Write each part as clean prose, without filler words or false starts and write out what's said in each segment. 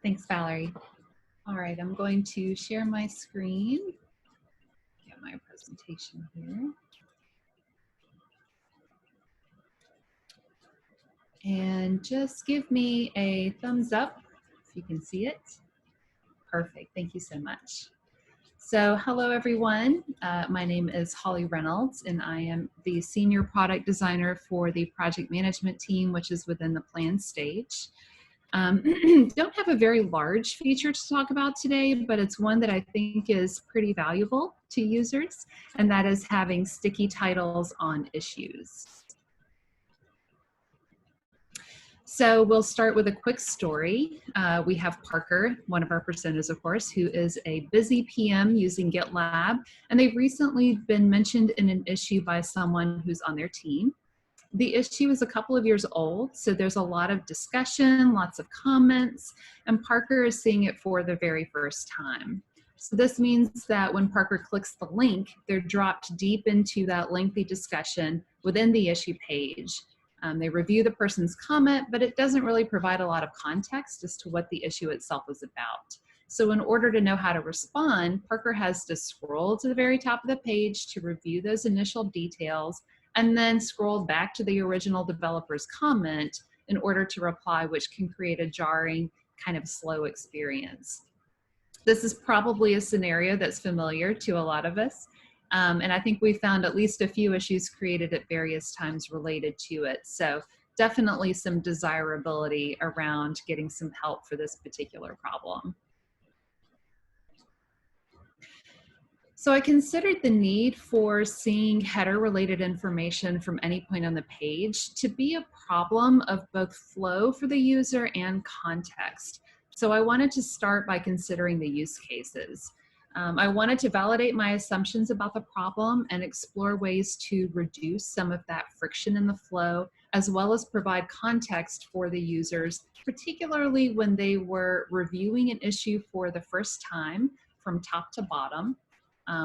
Thanks, Valerie. All right, I'm going to share my screen, get my presentation here. And just give me a thumbs up if you can see it. Perfect, thank you so much. So hello everyone, my name is Holly Reynolds and I am the Senior Product Designer for the Project Management team, which is within the plan stage. Don't have a very large feature to talk about today, but it's one that I think is pretty valuable to users, and that is having sticky titles on issues. So we'll start with a quick story. We have Parker, one of our personas, of course, who is a busy PM using GitLab, and they've recently been mentioned in an issue by someone who's on their team. The issue is a couple of years old, so there's a lot of discussion, lots of comments, and Parker is seeing it for the very first time. So this means that when Parker clicks the link, they're dropped deep into that lengthy discussion within the issue page. They review the person's comment, but it doesn't really provide a lot of context as to what the issue itself is about. So in order to know how to respond, Parker has to scroll to the very top of the page to review those initial details and then scroll back to the original developer's comment in order to reply, which can create a jarring, kind of slow experience. This is probably a scenario that's familiar to a lot of us. And I think we found at least a few issues created at various times related to it. So definitely some desirability around getting some help for this particular problem. So I considered the need for seeing header-related information from any point on the page to be a problem of both flow for the user and context. So I wanted to start by considering the use cases. I wanted to validate my assumptions about the problem and explore ways to reduce some of that friction in the flow, as well as provide context for the users, particularly when they were reviewing an issue for the first time from top to bottom.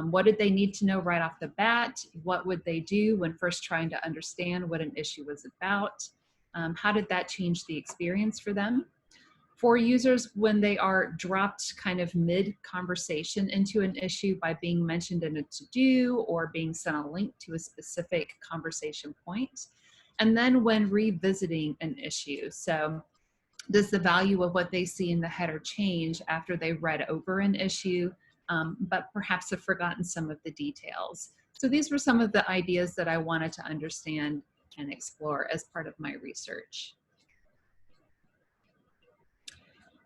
What did they need to know right off the bat? What would they do when first trying to understand what an issue was about? How did that change the experience for them? For users, when they are dropped kind of mid-conversation into an issue by being mentioned in a to-do or being sent a link to a specific conversation point. And then when revisiting an issue. So does the value of what they see in the header change after they read over an issue, but perhaps have forgotten some of the details? So these were some of the ideas that I wanted to understand and explore as part of my research.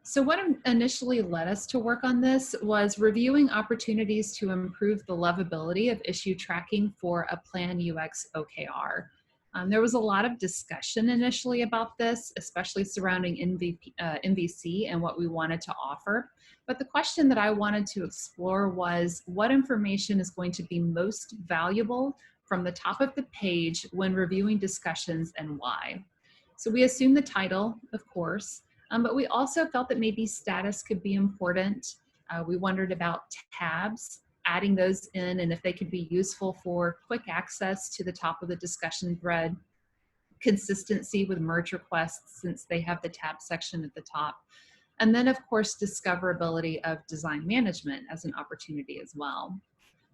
So what initially led us to work on this was reviewing opportunities to improve the lovability of issue tracking for a Plan UX OKR. There was a lot of discussion initially about this, especially surrounding MVC and what we wanted to offer. But the question that I wanted to explore was what information is going to be most valuable from the top of the page when reviewing discussions and why. So we assumed the title, of course, but we also felt that maybe status could be important. We wondered about tabs, adding those in, and if they could be useful for quick access to the top of the discussion thread, consistency with merge requests since they have the tab section at the top, and then of course discoverability of design management as an opportunity as well.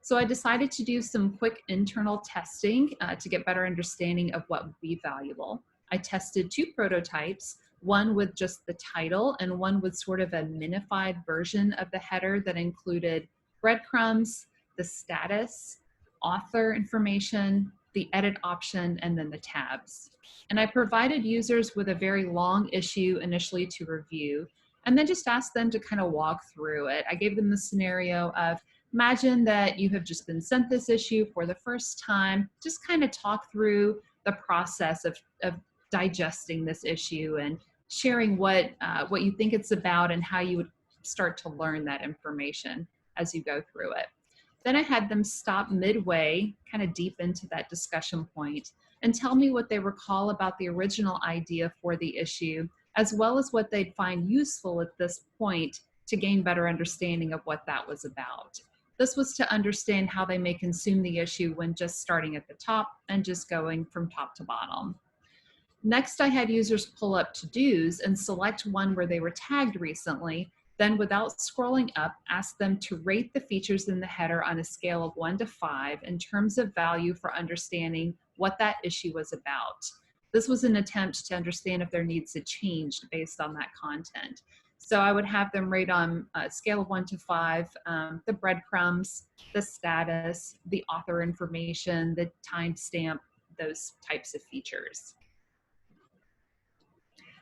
So I decided to do some quick internal testing to get better understanding of what would be valuable. I tested 2 prototypes, one with just the title and one with sort of a minified version of the header that included breadcrumbs, the status, author information, the edit option, and then the tabs. And I provided users with a very long issue initially to review, and then just asked them to kind of walk through it. I gave them the scenario of, imagine that you have just been sent this issue for the first time, just kind of talk through the process of digesting this issue and sharing what you think it's about and how you would start to learn that information as you go through it. Then I had them stop midway, kind of deep into that discussion point, and tell me what they recall about the original idea for the issue, as well as what they'd find useful at this point to gain better understanding of what that was about. This was to understand how they may consume the issue when just starting at the top and just going from top to bottom. Next, I had users pull up to-dos and select one where they were tagged recently, then without scrolling up, ask them to rate the features in the header on a scale of 1 to 5 in terms of value for understanding what that issue was about. This was an attempt to understand if their needs had changed based on that content. So I would have them rate on a scale of 1 to 5, the breadcrumbs, the status, the author information, the timestamp, those types of features.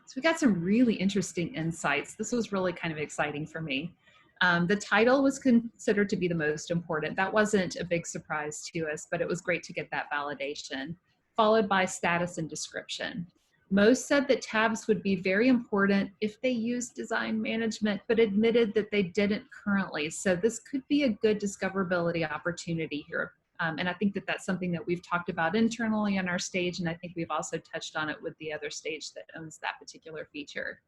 So we got some really interesting insights. This was really kind of exciting for me. The title was considered to be the most important. That wasn't a big surprise to us, but it was great to get that validation, followed by status and description. Most said that tabs would be very important if they used design management, but admitted that they didn't currently. So this could be a good discoverability opportunity here. And I think that that's something that we've talked about internally on our stage, and I think we've also touched on it with the other stage that owns that particular feature.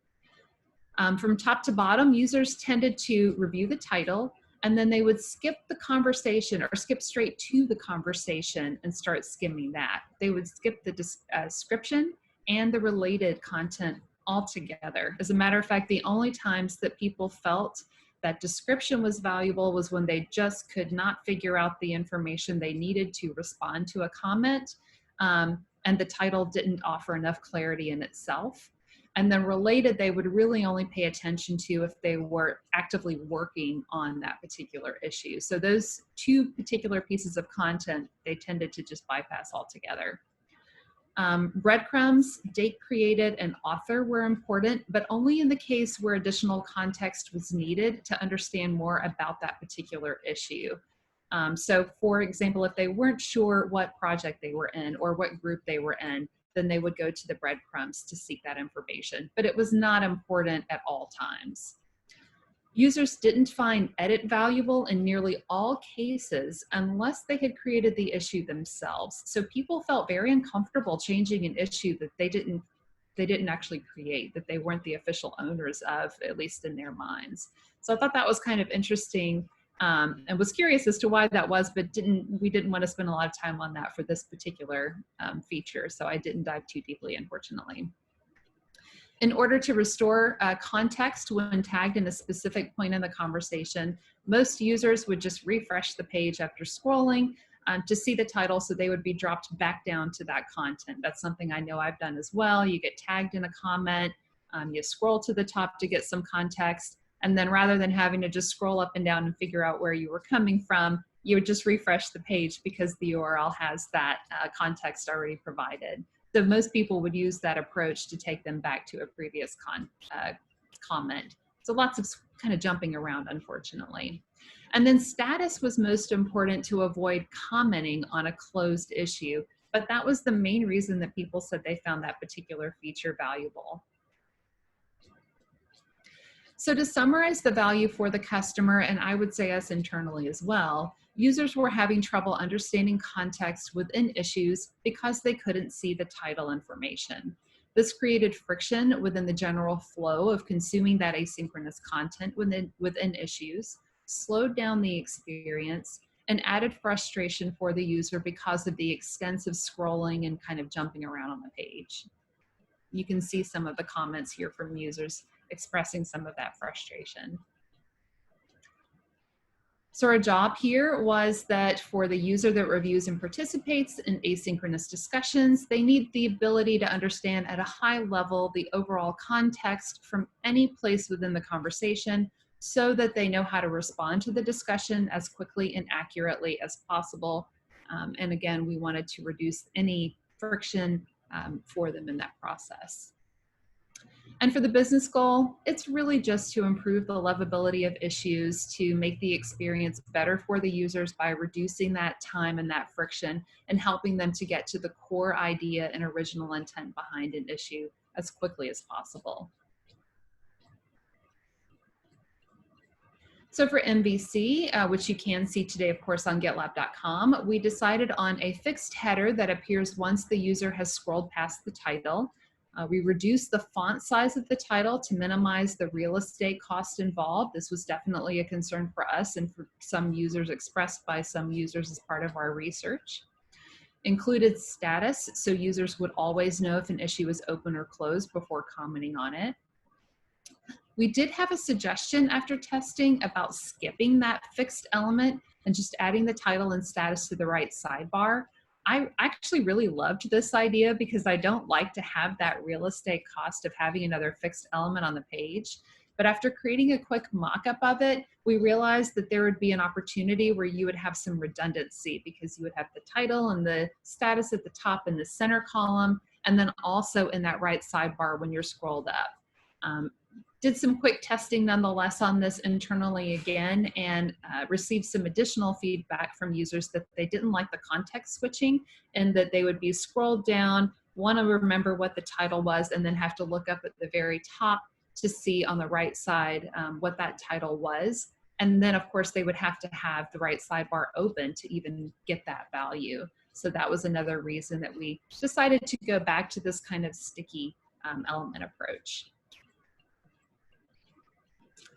From top to bottom, users tended to review the title, and then they would skip the conversation or skip straight to the conversation and start skimming that. They would skip the description and the related content altogether. As a matter of fact, the only times that people felt that description was valuable was when they just could not figure out the information they needed to respond to a comment, and the title didn't offer enough clarity in itself. And then related, they would really only pay attention to if they were actively working on that particular issue. So those two particular pieces of content, they tended to just bypass altogether. Breadcrumbs, date created, and author were important, but only in the case where additional context was needed to understand more about that particular issue. So for example, if they weren't sure what project they were in or what group they were in, then they would go to the breadcrumbs to seek that information, but it was not important at all times. Users didn't find edit valuable in nearly all cases unless they had created the issue themselves. So people felt very uncomfortable changing an issue that they didn't actually create, that they weren't the official owners of, at least in their minds. So I thought that was kind of interesting, and was curious as to why that was, but we didn't want to spend a lot of time on that for this particular feature. So I didn't dive too deeply, unfortunately. In order to restore context when tagged in a specific point in the conversation, most users would just refresh the page after scrolling to see the title, so they would be dropped back down to that content. That's something I know I've done as well. You get tagged in a comment, you scroll to the top to get some context, and then rather than having to just scroll up and down and figure out where you were coming from, you would just refresh the page because the URL has that context already provided. So most people would use that approach to take them back to a previous comment. So lots of kind of jumping around, unfortunately. And then status was most important to avoid commenting on a closed issue, but that was the main reason that people said they found that particular feature valuable. So to summarize the value for the customer, and I would say us internally as well, users were having trouble understanding context within issues because they couldn't see the title information. This created friction within the general flow of consuming that asynchronous content within issues, slowed down the experience, and added frustration for the user because of the extensive scrolling and kind of jumping around on the page. You can see some of the comments here from users expressing some of that frustration. So our job here was that for the user that reviews and participates in asynchronous discussions, they need the ability to understand at a high level the overall context from any place within the conversation so that they know how to respond to the discussion as quickly and accurately as possible. And again, we wanted to reduce any friction for them in that process. And for the business goal, it's really just to improve the livability of issues, to make the experience better for the users by reducing that time and that friction and helping them to get to the core idea and original intent behind an issue as quickly as possible. So for MVC, which you can see today, of course, on GitLab.com, we decided on a fixed header that appears once the user has scrolled past the title. We reduced the font size of the title to minimize the real estate cost involved. This was definitely a concern for us and for some users, expressed by some users as part of our research. included status, so users would always know if an issue is open or closed before commenting on it. We did have a suggestion after testing about skipping that fixed element and just adding the title and status to the right sidebar. I actually really loved this idea because I don't like to have that real estate cost of having another fixed element on the page. But after creating a quick mock-up of it, we realized that there would be an opportunity where you would have some redundancy because you would have the title and the status at the top in the center column, and then also in that right sidebar when you're scrolled up. Did some quick testing nonetheless on this internally again, and received some additional feedback from users that they didn't like the context switching and that they would be scrolled down, want to remember what the title was, and then have to look up at the very top to see on the right side what that title was. And then of course they would have to have the right sidebar open to even get that value. So that was another reason that we decided to go back to this kind of sticky element approach.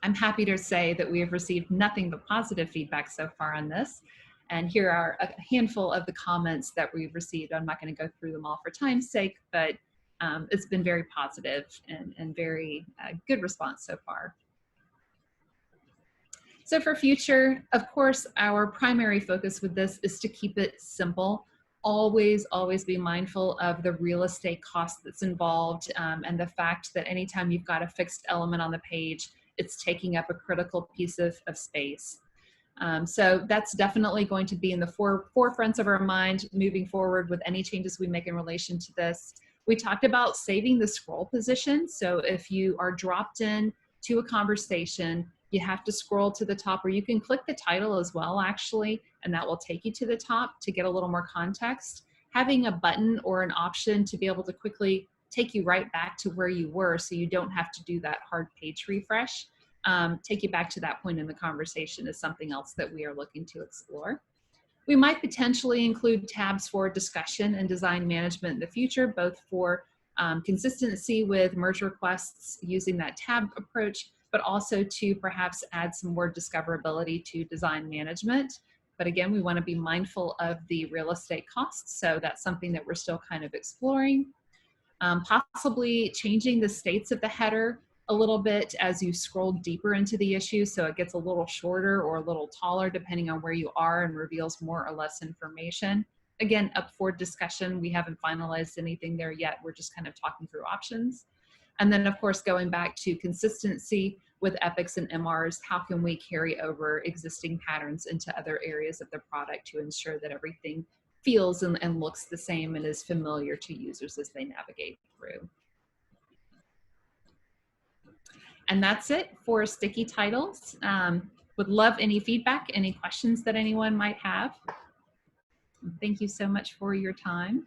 I'm happy to say that we have received nothing but positive feedback so far on this. And here are a handful of the comments that we've received. I'm not going to go through them all for time's sake, but it's been very positive and very good response so far. So for future, of course, our primary focus with this is to keep it simple. Always, always be mindful of the real estate cost that's involved and the fact that anytime you've got a fixed element on the page, it's taking up a critical piece of space. So that's definitely going to be in the forefronts of our mind moving forward with any changes we make in relation to this. We talked about saving the scroll position. So if you are dropped in to a conversation, you have to scroll to the top, or you can click the title as well, actually, and that will take you to the top to get a little more context. Having a button or an option to be able to quickly take you right back to where you were so you don't have to do that hard page refresh, take you back to that point in the conversation is something else that we are looking to explore. We might potentially include tabs for discussion and design management in the future, both for consistency with merge requests using that tab approach, but also to perhaps add some more discoverability to design management. But again, we want to be mindful of the real estate costs, so that's something that we're still kind of exploring. Possibly changing the states of the header a little bit as you scroll deeper into the issue, so it gets a little shorter or a little taller depending on where you are and reveals more or less information. Again, up for discussion. We haven't finalized anything there yet. We're just kind of talking through options. And then of course, going back to consistency with epics and MRs, how can we carry over existing patterns into other areas of the product to ensure that everything feels and looks the same and is familiar to users as they navigate through. And that's it for sticky titles. Would love any feedback, any questions that anyone might have. Thank you so much for your time.